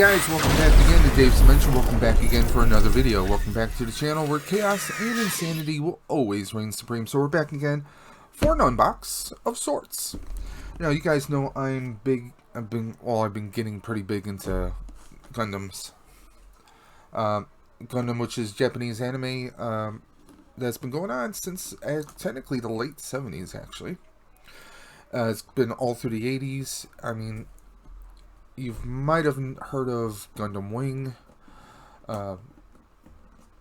guys, welcome back again to Dave's Dimension. Welcome back again for another video. Welcome back to the channel where chaos and insanity will always reign supreme. So we're back again for an unbox of sorts. Now you guys know I'm big. I've been getting pretty big into Gundams. Gundam, which is Japanese anime, that's been going on since technically the late 70s actually. It's been all through the 80s. I mean, you might have heard of Gundam Wing. I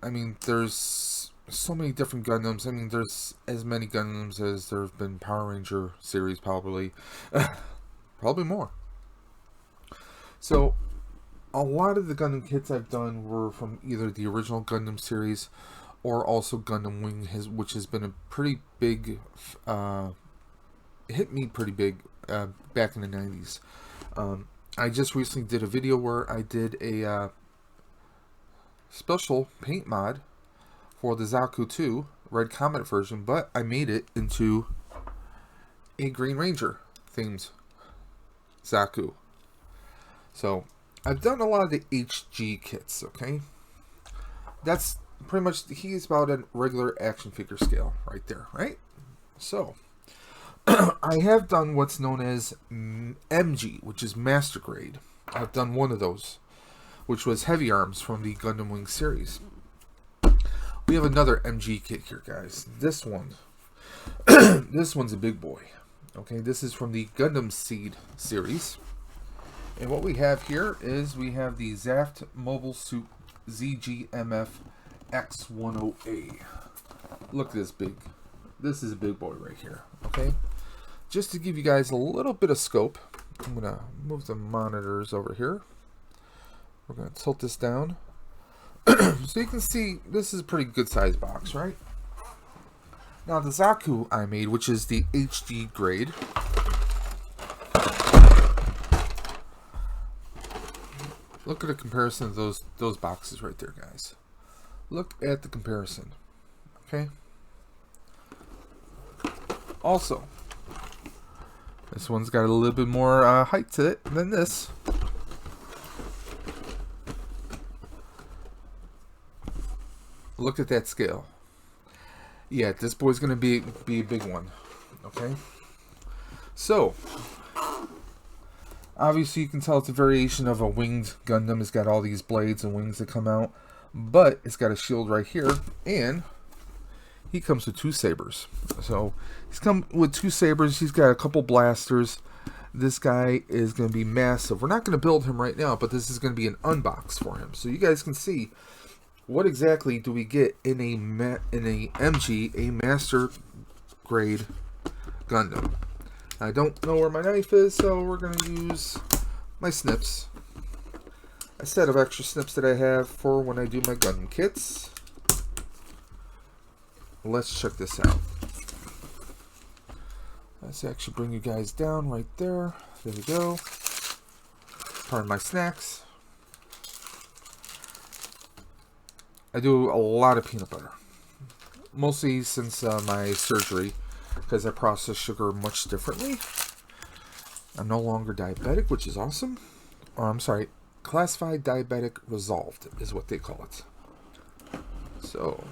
mean, there's so many different Gundams. I mean, there's as many Gundams as there have been Power Ranger series, probably. Probably more. So, a lot of the Gundam kits I've done were from either the original Gundam series or also Gundam Wing, which has been a pretty big, hit me pretty big back in the 90s. I just recently did a video where I did a special paint mod for the Zaku 2 Red Comet version, but I made it into a Green Ranger themed Zaku. So I've done a lot of the HG kits, okay? That's pretty much, he's about a regular action figure scale right there, right? So I have done what's known as MG, which is Master Grade. I've done one of those, which was Heavy Arms from the Gundam Wing series. We have another MG kit here, guys. This one, this one's a big boy. Okay, this is from the Gundam Seed series. And what we have here is we have the Z.A.F.T Mobile Suit zgmg-z10a. Look at this big. This is a big boy right here. Okay. Just to give you guys a little bit of scope, I'm going to move the monitors over here. We're going to tilt this down. So you can see this is a pretty good size box, right? Now the Zaku I made, which is the HG grade. Look at the comparison of those boxes right there, guys. Look at the comparison. Okay? Also, this one's got a little bit more height to it than this. Look at that scale. Yeah, this boy's gonna be a big one. Okay. So, obviously you can tell it's a variation of a winged Gundam. It's got all these blades and wings that come out, but it's got a shield right here, and he comes with two sabers. So he's come with two sabers. He's got a couple blasters. This guy is going to be massive. We're not going to build him right now, but this is going to be an unbox for him, so you guys can see what exactly do we get in a MG, a Master Grade Gundam. I don't know where my knife is, so we're going to use my snips. A set of extra snips that I have for when I do my Gundam kits. Let's check this out. Let's actually bring you guys down right there. There we go. Pardon my snacks. I do a lot of peanut butter. Mostly since my surgery, because I process sugar much differently. I'm no longer diabetic, which is awesome. Or I'm sorry, classified diabetic resolved is what they call it. So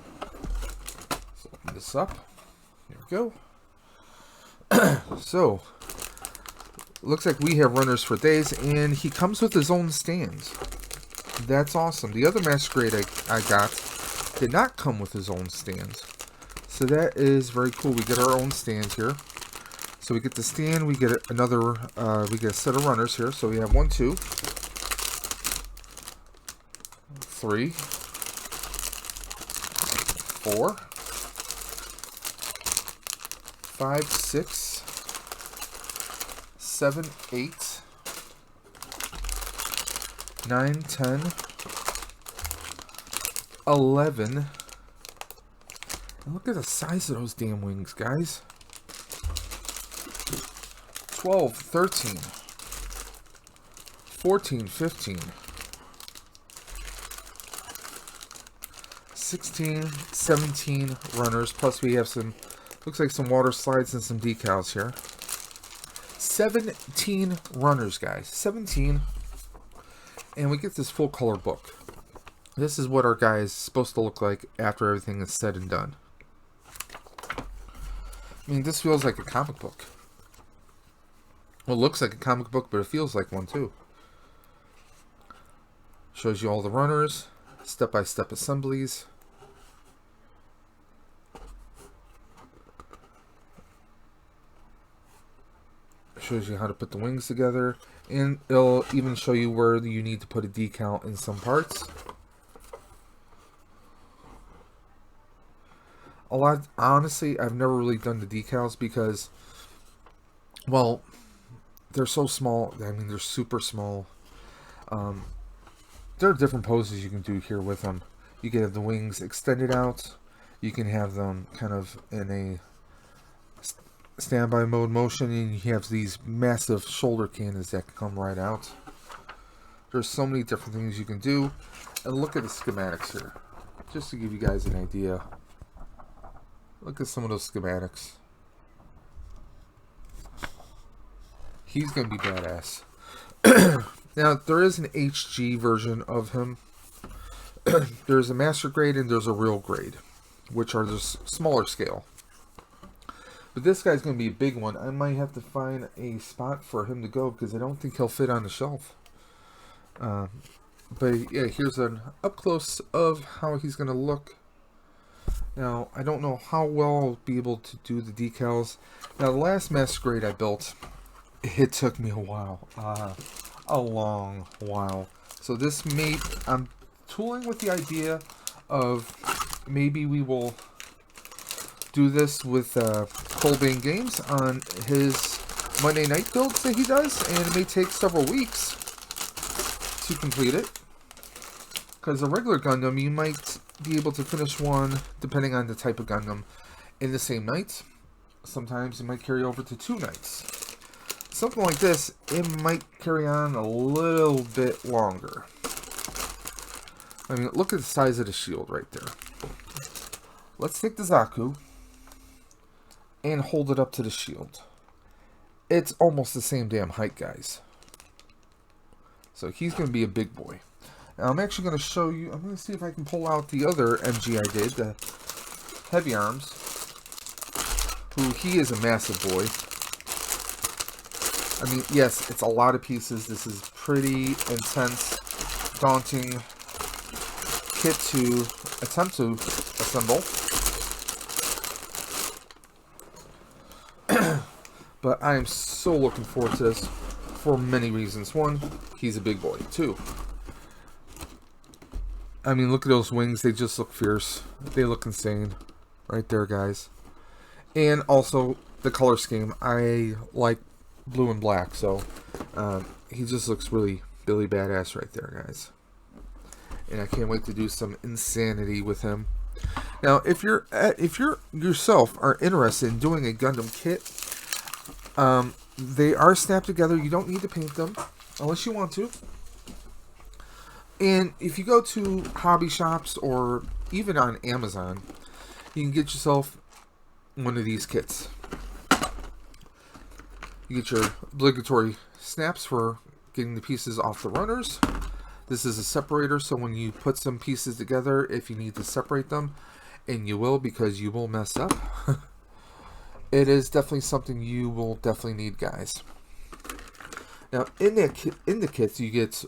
let's open this up. Here we go. So, looks like we have runners for days, and he comes with his own stands. That's awesome. The other Master Grade I got did not come with his own stands. So that is very cool. We get our own stands here. So we get the stand, we get another, we get a set of runners here. So we have 1, 2, 3, 4, 5, 6, 7, 8, 9, 10, 11. And look at the size of those damn wings, guys. 12, 13, 14, 15, 16, 17 runners. Plus we have some, looks like some water slides and some decals here. 17 runners, guys. 17. And we get this full color book. This is what our guy is supposed to look like after everything is said and done. I mean, this feels like a comic book. Well, it looks like a comic book, but it feels like one too. Shows you all the runners, step-by-step assemblies. Shows you how to put the wings together, and it'll even show you where you need to put a decal in some parts. Honestly, I've never really done the decals because, well, they're so small. I mean, they're super small. There are different poses you can do here with them. You can have the wings extended out. You can have them kind of in a standby mode motion, and you have these massive shoulder cannons that can come right out. There's so many different things you can do. And look at the schematics here, just to give you guys an idea. Look at some of those schematics. He's going to be badass. Now, there is an HG version of him. There's a master grade and there's a real grade, which are just smaller scale. But this guy's going to be a big one. I might have to find a spot for him to go because I don't think he'll fit on the shelf. But yeah, here's an up close of how he's going to look. Now, I don't know how well I'll be able to do the decals. Now, the last master grade I built, it took me a while. A long while. So this I'm tooling with the idea of maybe we will do this with Kouldbaynegames on his Monday night builds that he does, and it may take several weeks to complete it. Because a regular Gundam, you might be able to finish one, depending on the type of Gundam, in the same night. Sometimes it might carry over to 2 nights. Something like this, it might carry on a little bit longer. I mean, look at the size of the shield right there. Let's take the Zaku and hold it up to the shield. It's almost the same damn height, guys. So he's going to be a big boy. Now, I'm actually going to show you, I'm going to see if I can pull out the other MG I did, the Heavy Arms, who he is a massive boy. I mean, yes, it's a lot of pieces. This is pretty intense, daunting kit to attempt to assemble. But I am so looking forward to this for many reasons. One, he's a big boy. Two, I mean, look at those wings. They just look fierce. They look insane. Right there, guys. And also, the color scheme. I like blue and black, so he just looks really badass right there, guys. And I can't wait to do some insanity with him. Now, if you're yourself are interested in doing a Gundam kit, they are snapped together. You don't need to paint them unless you want to. And if you go to hobby shops or even on Amazon, you can get yourself one of these kits. You get your obligatory snaps for getting the pieces off the runners. This is a separator, so when you put some pieces together, if you need to separate them, and you will because you will mess up, it is definitely something you will definitely need, guys. Now, in the kits, you get,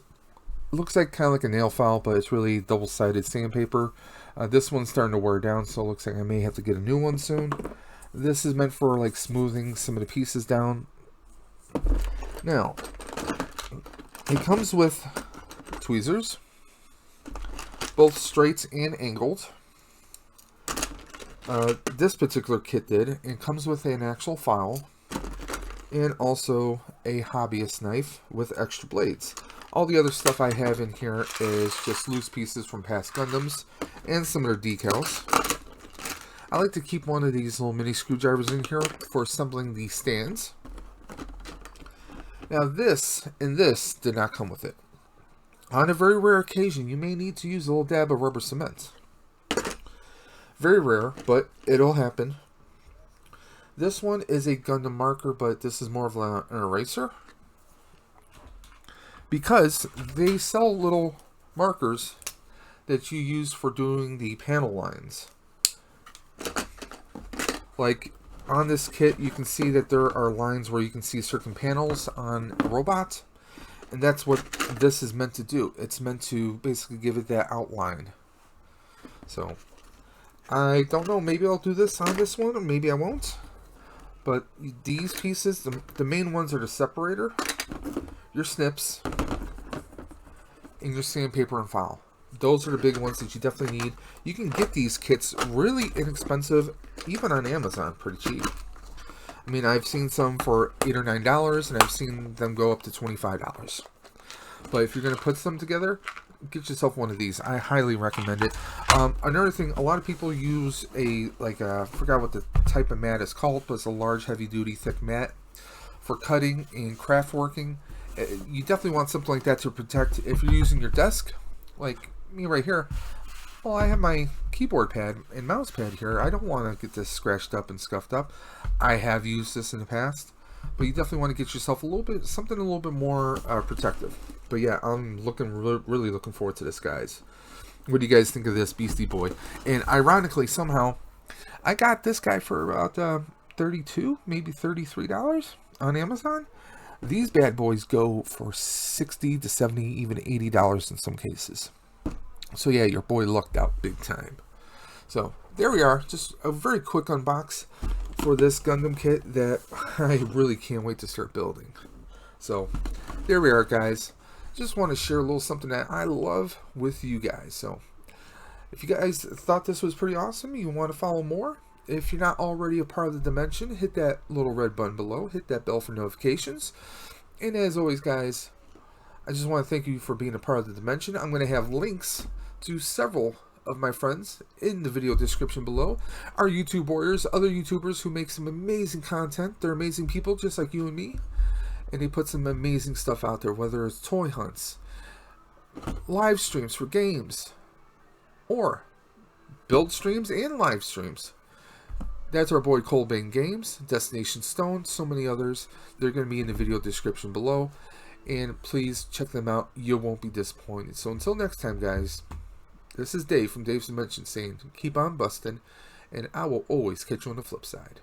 looks like kind of like a nail file, but it's really double-sided sandpaper. This one's starting to wear down, so it looks like I may have to get a new one soon. This is meant for like smoothing some of the pieces down. Now, it comes with tweezers, both straight and angled. This particular kit did. It comes with an actual file and also a hobbyist knife with extra blades. All the other stuff I have in here is just loose pieces from past Gundams and some of their decals. I like to keep one of these little mini screwdrivers in here for assembling the stands. Now this did not come with it. On a very rare occasion, you may need to use a little dab of rubber cement. Very rare, but it'll happen. This one is a Gundam marker, but this is more of an eraser. because they sell little markers that you use for doing the panel lines. Like on this kit, you can see that there are lines where you can see certain panels on a robot, and that's what this is meant to do. It's meant to basically give it that outline. So I don't know, maybe I'll do this on this one, or maybe I won't. But these pieces, the main ones are the separator, your snips, and your sandpaper and file. Those are the big ones that you definitely need. You can get these kits really inexpensive, even on Amazon, pretty cheap. I mean, I've seen some for $8 or $9, and I've seen them go up to $25. But if you're going to put them together, get yourself one of these. I highly recommend it. Another thing, a lot of people use I forgot what the type of mat is called, but it's a large, heavy-duty, thick mat for cutting and craft working. You definitely want something like that to protect if you're using your desk, like me right here. Well, I have my keyboard pad and mouse pad here. I don't want to get this scratched up and scuffed up. I have used this in the past, but you definitely want to get yourself something a little bit more protective. But yeah, I'm really looking forward to this, guys. What do you guys think of this beastie boy? And ironically, somehow, I got this guy for about $32, maybe $33 on Amazon. These bad boys go for $60 to $70, even $80 in some cases. So yeah, your boy lucked out big time. So there we are, just a very quick unbox for this Gundam kit that I really can't wait to start building. So there we are, guys. Just want to share a little something that I love with you guys. So if you guys thought this was pretty awesome, you want to follow more, if you're not already a part of the Dimension, hit that little red button below, hit that bell for notifications. And as always, guys, I just want to thank you for being a part of the Dimension. I'm going to have links to several of my friends in the video description below. Our YouTube warriors, other YouTubers who make some amazing content. They're amazing people just like you and me. And they put some amazing stuff out there, whether it's toy hunts, live streams for games, or build streams and live streams. That's our boy Kouldbaynegames, Destination Stone, so many others. They're going to be in the video description below. And please check them out. You won't be disappointed. So until next time, guys, this is Dave from Dave's Dimension saying, keep on busting, and I will always catch you on the flip side.